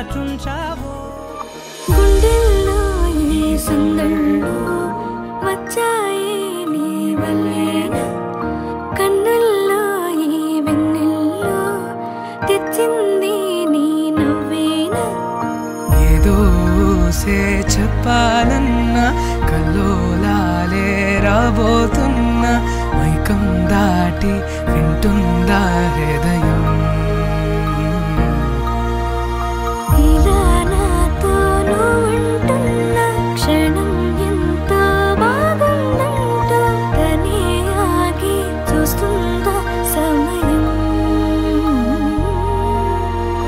దాచుంచావో గుండెల్లో ఏ సందళ్ళు వచ్చాయి నీ వల్లేనా కన్నుల్లో ఈ వెన్నెల్లో తెచ్చింది నీ నవ్వేనా ఏదో చెప్పాలన్నా కల్లోలాలే రాబోతున్నా మైకం దాటి వింటుందా హృదయం ఇలా నాతో నువ్వుంటున్న క్షణం ఎంతో బాగుందంటూ తనే ఆగి చూస్తుందా సమయం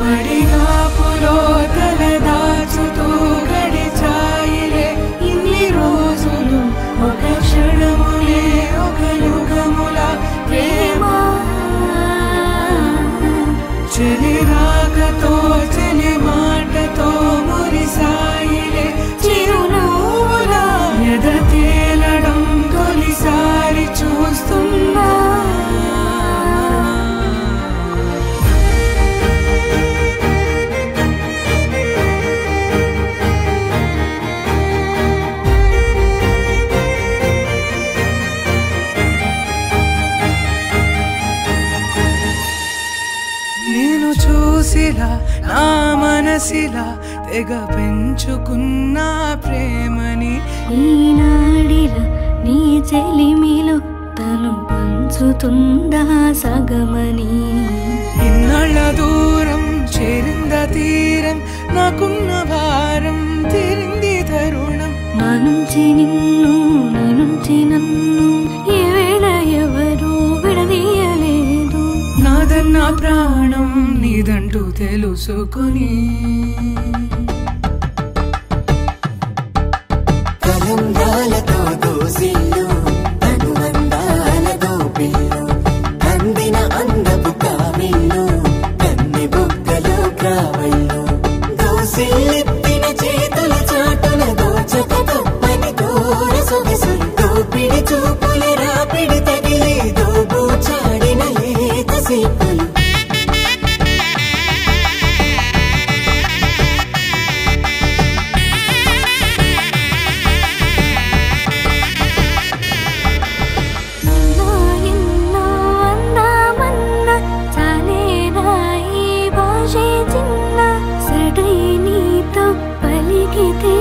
పడిగాపులో తల దాచుతూ గడిచాయిలే ఇన్ని రోజులు ఒక క్షణములే ఒక యుగముల ప్రేమ చెలి రాకతో చెలి మాటతో మురిసాయిలే చిరునవ్వుల ఎద తేలడం తొలిసారి చూస్తున్నా నేను చూసిలా నా మనసిలా తెగ పెంచుకున్న ప్రేమని ఈనాడిలా నీ చెలిమిలో తను పంచుతుందా సగమని ఇన్నాళ్ళ దూరం చేరింద తీరం నాకున్న భారం తీరింది తరుణం నా నుంచి నిన్ను నీ నుంచి నన్ను ఏ వేళ ఎవరు విడదీయలేదు నాదన్న ప్రాణం నీదంటూ తెలుసుకుని కలంగాలతో దోసిల్లు అనుబంధాలతో పిల్లు అందిన అందపు కావిల్లు కన్ని బుగ్గలు గ్రావళ్ళు దోసిల్లెత్తిన చేతుల చాటున దోచక తప్పని దూర సొగసులు దోపిడి చూపుల రాపిడి తగిలి దోబూచాడిన లేత సీపులు ఎన్నో అందామన్నా చాలేనా ఈ భాషే చిన్న సడై నీతో పలికితే